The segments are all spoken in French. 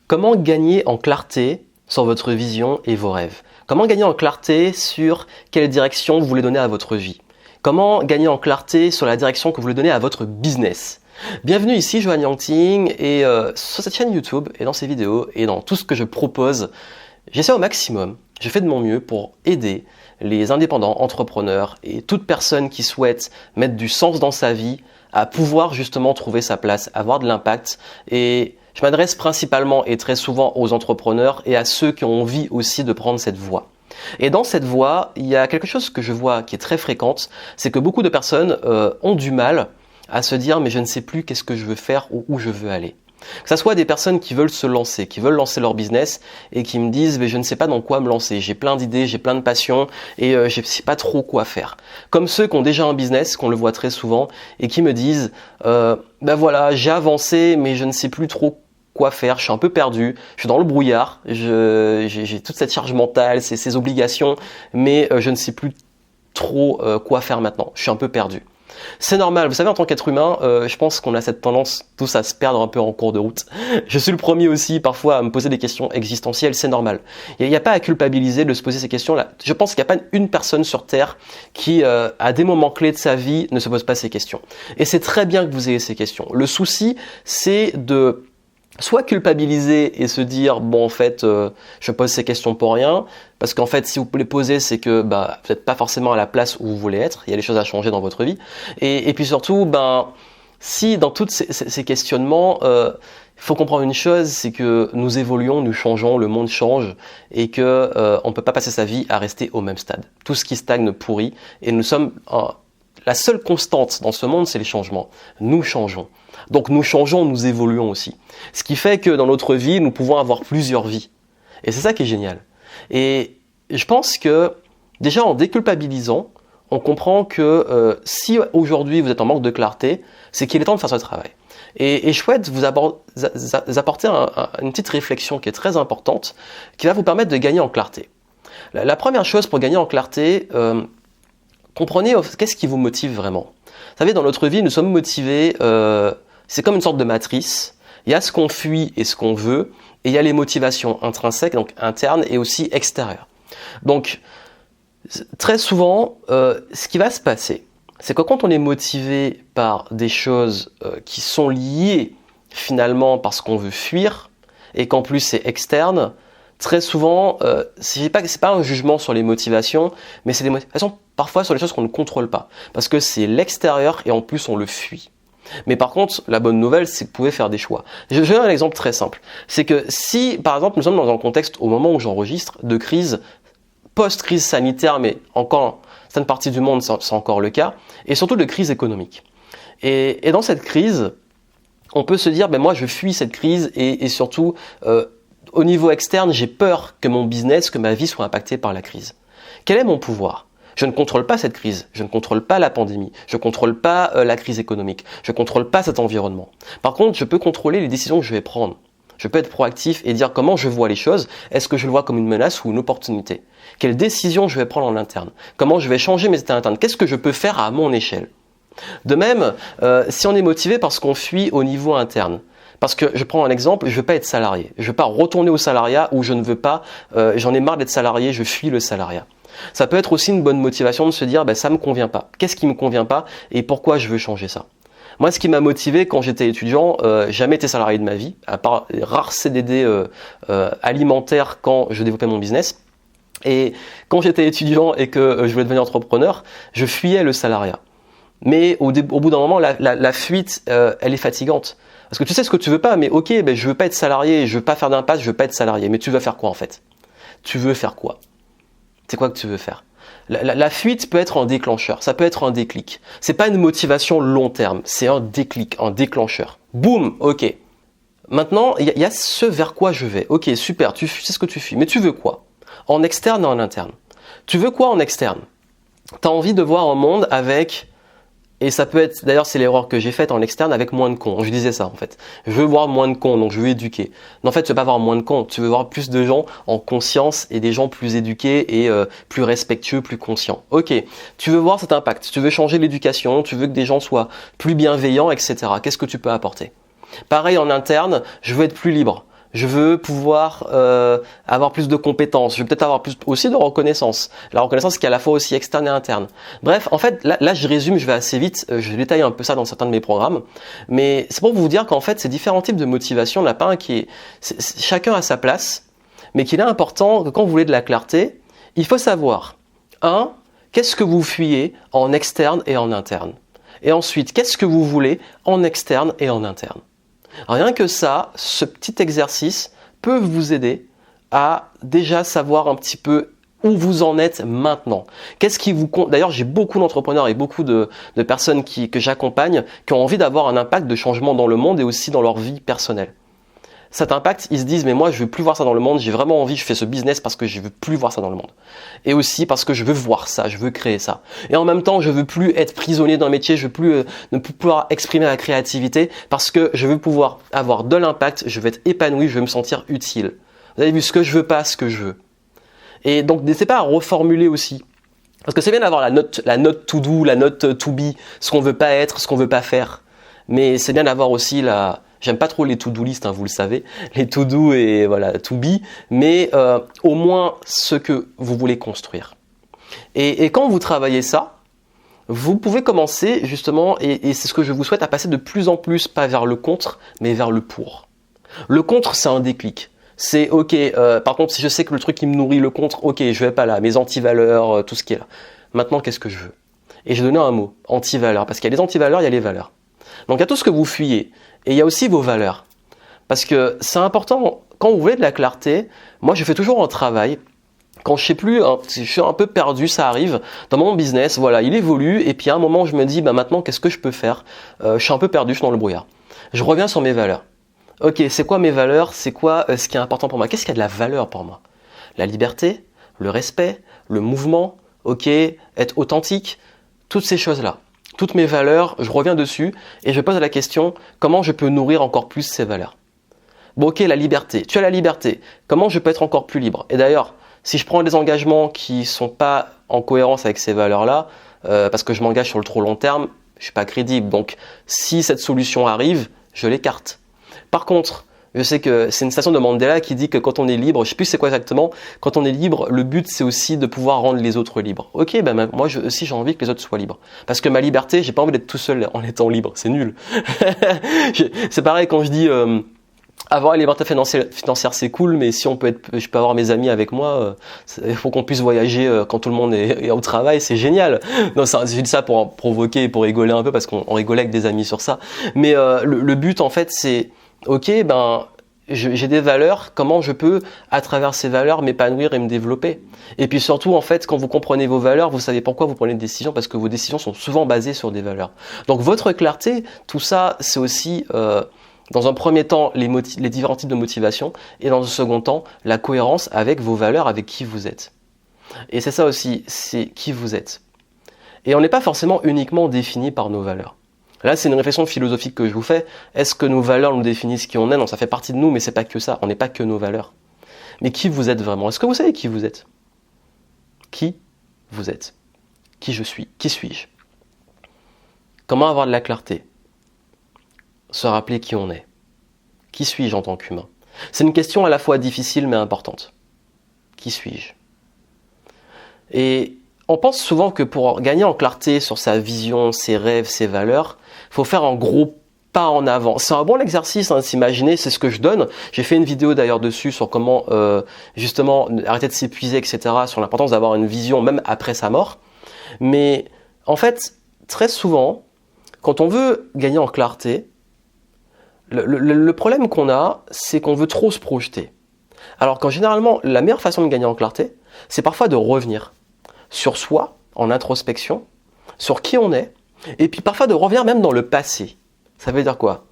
Comment gagner en clarté sur votre vision et vos rêves? Comment gagner en clarté sur quelle direction vous voulez donner à votre vie? Comment gagner en clarté sur la direction que vous voulez donner à votre business? Bienvenue ici, Johan Yangting, et sur cette chaîne YouTube et dans ces vidéos et dans tout ce que je propose, j'essaie au maximum, je fais de mon mieux pour aider les indépendants, entrepreneurs et toute personne qui souhaite mettre du sens dans sa vie à pouvoir justement trouver sa place, avoir de l'impact. Et je m'adresse principalement et très souvent aux entrepreneurs et à ceux qui ont envie aussi de prendre cette voie. Et dans cette voie, il y a quelque chose que je vois qui est très fréquente, c'est que beaucoup de personnes ont du mal à se dire mais je ne sais plus qu'est-ce que je veux faire ou où je veux aller. Que ce soit des personnes qui veulent se lancer, qui veulent lancer leur business et qui me disent mais je ne sais pas dans quoi me lancer, j'ai plein d'idées, j'ai plein de passions et je ne sais pas trop quoi faire. Comme ceux qui ont déjà un business, qu'on le voit très souvent et qui me disent ben voilà, j'ai avancé mais je ne sais plus trop quoi faire, je suis un peu perdu, je suis dans le brouillard, j'ai toute cette charge mentale, ces obligations, mais je ne sais plus trop quoi faire maintenant, je suis un peu perdu. C'est normal, vous savez, en tant qu'être humain, je pense qu'on a cette tendance tous à se perdre un peu en cours de route. Je suis le premier aussi parfois à me poser des questions existentielles, c'est normal. Il n'y a pas à culpabiliser de se poser ces questions-là. Je pense qu'il n'y a pas une personne sur Terre qui, à des moments clés de sa vie, ne se pose pas ces questions. Et c'est très bien que vous ayez ces questions. Le souci, c'est de soit culpabiliser et se dire bon en fait je pose ces questions pour rien parce qu'en fait si vous les posez c'est que vous n'êtes pas forcément à la place où vous voulez être, il y a des choses à changer dans votre vie et puis surtout si dans tous ces questionnements il faut comprendre une chose, c'est que nous évoluons, nous changeons, le monde change et que on peut pas passer sa vie à rester au même stade. Tout ce qui stagne pourrit et nous sommes la seule constante dans ce monde, c'est les changements. Nous changeons. Donc nous changeons, nous évoluons aussi. Ce qui fait que dans notre vie, nous pouvons avoir plusieurs vies. Et c'est ça qui est génial. Et je pense que déjà en déculpabilisant, on comprend que si aujourd'hui vous êtes en manque de clarté, c'est qu'il est temps de faire ce travail. Et je souhaite vous apporter une petite réflexion qui est très importante, qui va vous permettre de gagner en clarté. La première chose pour gagner en clarté, comprenez qu'est-ce qui vous motive vraiment. Vous savez, dans notre vie, nous sommes motivés, c'est comme une sorte de matrice. Il y a ce qu'on fuit et ce qu'on veut, et il y a les motivations intrinsèques, donc internes et aussi extérieures. Donc, très souvent, ce qui va se passer, c'est que quand on est motivé par des choses qui sont liées finalement parce qu'on veut fuir, et qu'en plus c'est externe, très souvent, c'est pas un jugement sur les motivations, mais c'est des motivations parfois sur les choses qu'on ne contrôle pas, parce que c'est l'extérieur et en plus on le fuit. Mais par contre, la bonne nouvelle, c'est que vous pouvez faire des choix. Je vais donner un exemple très simple. C'est que si, par exemple, nous sommes dans un contexte, au moment où j'enregistre, de crise, post-crise sanitaire, mais encore, certaines parties du monde, c'est encore le cas, et surtout de crise économique. Et dans cette crise, on peut se dire, moi je fuis cette crise et surtout, au niveau externe, j'ai peur que mon business, que ma vie soit impactée par la crise. Quel est mon pouvoir ? Je ne contrôle pas cette crise, je ne contrôle pas la pandémie, je ne contrôle pas la crise économique, je ne contrôle pas cet environnement. Par contre, je peux contrôler les décisions que je vais prendre. Je peux être proactif et dire comment je vois les choses. Est-ce que je le vois comme une menace ou une opportunité? Quelles décisions je vais prendre en interne? Comment je vais changer mes états internes? Qu'est-ce que je peux faire à mon échelle? De même, si on est motivé parce qu'on fuit au niveau interne, parce que je prends un exemple, je ne veux pas être salarié, je ne veux pas retourner au salariat ou je ne veux pas, j'en ai marre d'être salarié, je fuis le salariat. Ça peut être aussi une bonne motivation de se dire ça me convient pas. Qu'est-ce qui me convient pas et pourquoi je veux changer ça? Moi, ce qui m'a motivé quand j'étais étudiant, jamais été salarié de ma vie, à part les rares CDD alimentaires quand je développais mon business. Et quand j'étais étudiant et que je voulais devenir entrepreneur, je fuyais le salariat. Mais au bout d'un moment, la fuite, elle est fatigante. Parce que tu sais ce que tu veux pas, mais ok, je veux pas être salarié, je veux pas faire d'impasse, je veux pas être salarié. Mais tu veux faire quoi en fait? Tu veux faire quoi? C'est quoi que tu veux faire? La fuite peut être un déclencheur, ça peut être un déclic. C'est pas une motivation long terme, c'est un déclic, un déclencheur. Boum, ok. Maintenant, il y a ce vers quoi je vais. Ok, super, tu sais ce que tu fuis, mais tu veux quoi? En externe et en interne. Tu veux quoi en externe? Tu as envie de voir un monde avec... Et ça peut être, d'ailleurs c'est l'erreur que j'ai faite en externe avec moins de cons. Je disais ça en fait. Je veux voir moins de cons, donc je veux éduquer. Mais en fait, tu veux pas voir moins de cons, tu veux voir plus de gens en conscience et des gens plus éduqués et plus respectueux, plus conscients. Ok, tu veux voir cet impact, tu veux changer l'éducation, tu veux que des gens soient plus bienveillants, etc. Qu'est-ce que tu peux apporter? Pareil en interne, je veux être plus libre. Je veux pouvoir avoir plus de compétences. Je veux peut-être avoir plus aussi de reconnaissance. La reconnaissance qui est à la fois aussi externe et interne. Bref, en fait, là je résume, je vais assez vite. Je détaille un peu ça dans certains de mes programmes. Mais c'est pour vous dire qu'en fait, ces différents types de motivation, il n'y en a pas un qui est... Chacun a sa place. Mais qu'il est important que quand vous voulez de la clarté, il faut savoir, qu'est-ce que vous fuyez en externe et en interne? Et ensuite, qu'est-ce que vous voulez en externe et en interne? Rien que ça, ce petit exercice peut vous aider à déjà savoir un petit peu où vous en êtes maintenant. Qu'est-ce qui vous compte? D'ailleurs, j'ai beaucoup d'entrepreneurs et beaucoup de personnes que j'accompagne qui ont envie d'avoir un impact de changement dans le monde et aussi dans leur vie personnelle. Cet impact, ils se disent, mais moi, je veux plus voir ça dans le monde, j'ai vraiment envie, je fais ce business parce que je veux plus voir ça dans le monde. Et aussi parce que je veux voir ça, je veux créer ça. Et en même temps, je veux plus être prisonnier d'un métier, je veux plus ne plus pouvoir exprimer la créativité parce que je veux pouvoir avoir de l'impact, je veux être épanoui, je veux me sentir utile. Vous avez vu ce que je veux pas, ce que je veux. Et donc, n'hésitez pas à reformuler aussi. Parce que c'est bien d'avoir la note to do, la note to be, ce qu'on veut pas être, ce qu'on veut pas faire. Mais c'est bien d'avoir aussi j'aime pas trop les to-do list, vous le savez, les to-do et voilà, to be, mais au moins ce que vous voulez construire. Et quand vous travaillez ça, vous pouvez commencer justement, et c'est ce que je vous souhaite, à passer de plus en plus, pas vers le contre, mais vers le pour. Le contre, c'est un déclic. C'est ok, par contre, si je sais que le truc qui me nourrit le contre, ok, je vais pas là, mes antivaleurs, tout ce qui est là. Maintenant, qu'est-ce que je veux? Et j'ai donné un mot, antivaleurs, parce qu'il y a les antivaleurs, il y a les valeurs. Donc il y a tout ce que vous fuyez, et il y a aussi vos valeurs. Parce que c'est important, quand vous voulez de la clarté, moi je fais toujours un travail, quand je sais plus, je suis un peu perdu, ça arrive, dans mon business, voilà, il évolue, et puis à un moment je me dis, maintenant qu'est-ce que je peux faire? Je suis un peu perdu, je suis dans le brouillard. Je reviens sur mes valeurs. Ok, c'est quoi mes valeurs? C'est quoi ce qui est important pour moi? Qu'est-ce qui a de la valeur pour moi? La liberté, le respect, le mouvement, ok, être authentique, toutes ces choses-là. Toutes mes valeurs, je reviens dessus et je pose la question, comment je peux nourrir encore plus ces valeurs? Bon ok, la liberté, tu as la liberté, comment je peux être encore plus libre? Et d'ailleurs, si je prends des engagements qui ne sont pas en cohérence avec ces valeurs-là, parce que je m'engage sur le trop long terme, je ne suis pas crédible. Donc si cette solution arrive, je l'écarte. Par contre, je sais que c'est une citation de Mandela qui dit que quand on est libre, je ne sais plus c'est quoi exactement, quand on est libre, le but c'est aussi de pouvoir rendre les autres libres. Ok, moi aussi j'ai envie que les autres soient libres. Parce que ma liberté, j'ai pas envie d'être tout seul en étant libre, c'est nul. C'est pareil quand je dis avoir la liberté financière c'est cool, mais si je peux avoir mes amis avec moi, il faut qu'on puisse voyager quand tout le monde est au travail, c'est génial. Non, je dis ça pour provoquer, pour rigoler un peu parce qu'on rigolait avec des amis sur ça. Mais le but en fait c'est ok, j'ai des valeurs, comment je peux, à travers ces valeurs, m'épanouir et me développer. Et puis surtout, en fait, quand vous comprenez vos valeurs, vous savez pourquoi vous prenez des décisions, parce que vos décisions sont souvent basées sur des valeurs. Donc votre clarté, tout ça, c'est aussi, dans un premier temps, les différents types de motivation, et dans un second temps, la cohérence avec vos valeurs, avec qui vous êtes. Et c'est ça aussi, c'est qui vous êtes. Et on n'est pas forcément uniquement défini par nos valeurs. Là, c'est une réflexion philosophique que je vous fais. Est-ce que nos valeurs nous définissent qui on est? Non, ça fait partie de nous, mais c'est pas que ça. On n'est pas que nos valeurs. Mais qui vous êtes vraiment? Est-ce que vous savez qui vous êtes? Qui vous êtes? Qui je suis? Qui suis-je? Comment avoir de la clarté? Se rappeler qui on est. Qui suis-je en tant qu'humain? C'est une question à la fois difficile mais importante. Qui suis-je? Et on pense souvent que pour gagner en clarté sur sa vision, ses rêves, ses valeurs, il faut faire un gros pas en avant. C'est un bon exercice de s'imaginer, c'est ce que je donne. J'ai fait une vidéo d'ailleurs dessus sur comment justement arrêter de s'épuiser, etc., sur l'importance d'avoir une vision même après sa mort. Mais en fait, très souvent, quand on veut gagner en clarté, le problème qu'on a, c'est qu'on veut trop se projeter. Alors qu'en généralement, la meilleure façon de gagner en clarté, c'est parfois de revenir sur soi, en introspection, sur qui on est, et puis parfois de revenir même dans le passé. Ça veut dire quoi?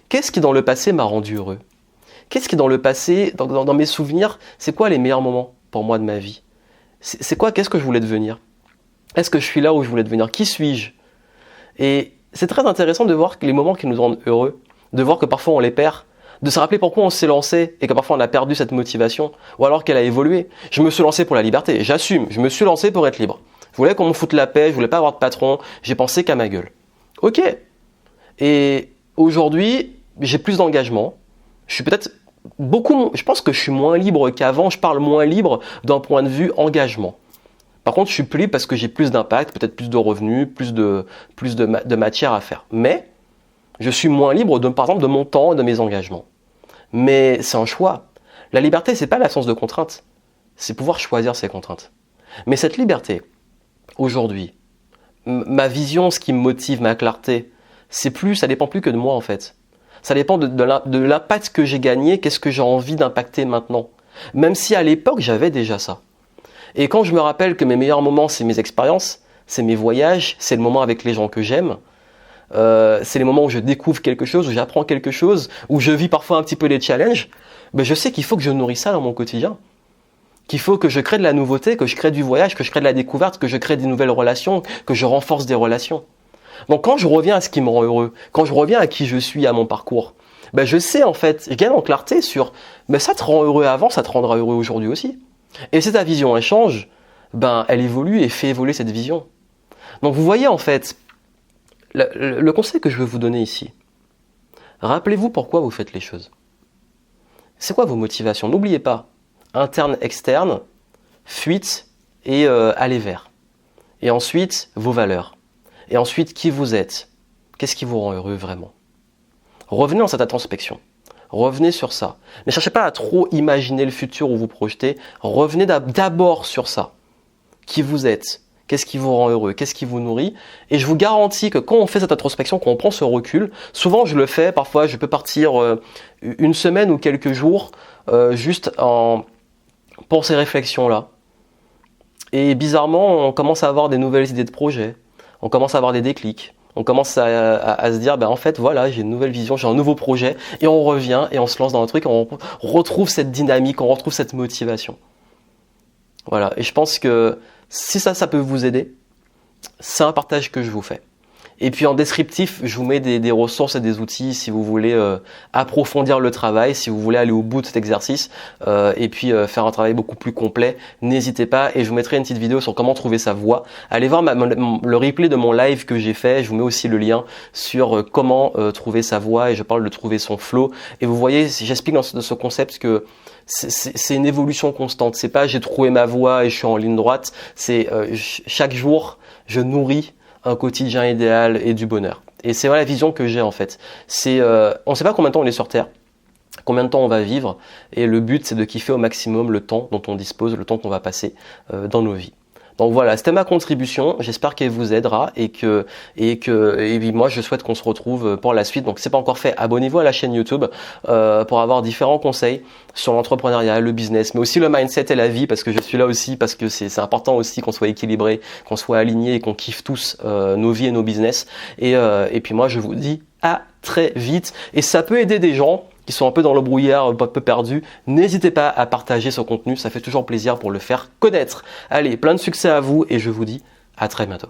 Qu'est-ce qui dans le passé m'a rendu heureux? Qu'est-ce qui dans le passé, dans mes souvenirs, c'est quoi les meilleurs moments pour moi de ma vie? C'est quoi, qu'est-ce que je voulais devenir? Est-ce que je suis là où je voulais devenir? Qui suis-je? Et c'est très intéressant de voir les moments qui nous rendent heureux, de voir que parfois on les perd, de se rappeler pourquoi on s'est lancé et que parfois on a perdu cette motivation, ou alors qu'elle a évolué. Je me suis lancé pour la liberté, j'assume, je me suis lancé pour être libre. Je voulais qu'on me foute la paix, je voulais pas avoir de patron, j'ai pensé qu'à ma gueule. Ok. Et aujourd'hui, j'ai plus d'engagement, je suis peut-être je pense que je suis moins libre qu'avant, je parle moins libre d'un point de vue engagement. Par contre, je suis plus libre parce que j'ai plus d'impact, peut-être plus de revenus, de matière à faire. Mais je suis moins libre, par exemple, de mon temps et de mes engagements. Mais c'est un choix. La liberté, c'est pas l'absence de contraintes, c'est pouvoir choisir ses contraintes. Mais cette liberté, aujourd'hui, ma vision, ce qui me motive, ma clarté, ça dépend plus que de moi en fait. Ça dépend de l'impact que j'ai gagné, qu'est-ce que j'ai envie d'impacter maintenant. Même si à l'époque, j'avais déjà ça. Et quand je me rappelle que mes meilleurs moments, c'est mes expériences, c'est mes voyages, c'est le moment avec les gens que j'aime, c'est les moments où je découvre quelque chose, où j'apprends quelque chose, où je vis parfois un petit peu des challenges, ben je sais qu'il faut que je nourrisse ça dans mon quotidien. Qu'il faut que je crée de la nouveauté, que je crée du voyage, que je crée de la découverte, que je crée des nouvelles relations, que je renforce des relations. Donc quand je reviens à ce qui me rend heureux, quand je reviens à qui je suis, à mon parcours, ben je sais en fait, je gagne en clarté sur ben ça te rend heureux avant, ça te rendra heureux aujourd'hui aussi. Et si ta vision elle change, ben elle évolue et fait évoluer cette vision. Donc vous voyez en fait, le conseil que je veux vous donner ici, rappelez-vous pourquoi vous faites les choses. C'est quoi vos motivations? N'oubliez pas, interne, externe, fuite et aller vers. Et ensuite, vos valeurs. Et ensuite, qui vous êtes. Qu'est-ce qui vous rend heureux vraiment? Revenez dans cette introspection. Revenez sur ça. Ne cherchez pas à trop imaginer le futur ou vous projeter. Revenez d'abord sur ça. Qui vous êtes. Qu'est-ce qui vous rend heureux? Qu'est-ce qui vous nourrit? Et je vous garantis que quand on fait cette introspection, quand on prend ce recul, souvent je le fais, parfois je peux partir une semaine ou quelques jours juste pour ces réflexions-là. Et bizarrement, on commence à avoir des nouvelles idées de projet, on commence à avoir des déclics, on commence à se dire, ben en fait, voilà, j'ai une nouvelle vision, j'ai un nouveau projet, et on revient et on se lance dans un truc, et on retrouve cette dynamique, on retrouve cette motivation. Voilà, et je pense que si ça peut vous aider, c'est un partage que je vous fais. Et puis en descriptif, je vous mets des ressources et des outils si vous voulez approfondir le travail, si vous voulez aller au bout de cet exercice et puis faire un travail beaucoup plus complet. N'hésitez pas et je vous mettrai une petite vidéo sur comment trouver sa voie. Allez voir le replay de mon live que j'ai fait. Je vous mets aussi le lien sur comment trouver sa voie et je parle de trouver son flow. Et vous voyez, j'explique dans ce concept que c'est une évolution constante. C'est pas j'ai trouvé ma voie et je suis en ligne droite. C'est chaque jour, je nourris un quotidien idéal et du bonheur. Et c'est la vision que j'ai en fait. On ne sait pas combien de temps on est sur Terre, combien de temps on va vivre, et le but c'est de kiffer au maximum le temps dont on dispose, le temps qu'on va passer dans nos vies. Donc voilà, c'était ma contribution, j'espère qu'elle vous aidera et moi je souhaite qu'on se retrouve pour la suite. Donc si c'est pas encore fait, abonnez-vous à la chaîne YouTube pour avoir différents conseils sur l'entrepreneuriat, le business, mais aussi le mindset et la vie, parce que je suis là aussi, parce que c'est important aussi qu'on soit équilibré, qu'on soit aligné et qu'on kiffe tous nos vies et nos business. Et puis moi je vous dis à très vite, et ça peut aider des gens qui sont un peu dans le brouillard, un peu perdus. N'hésitez pas à partager ce contenu, ça fait toujours plaisir pour le faire connaître. Allez, plein de succès à vous et je vous dis à très bientôt.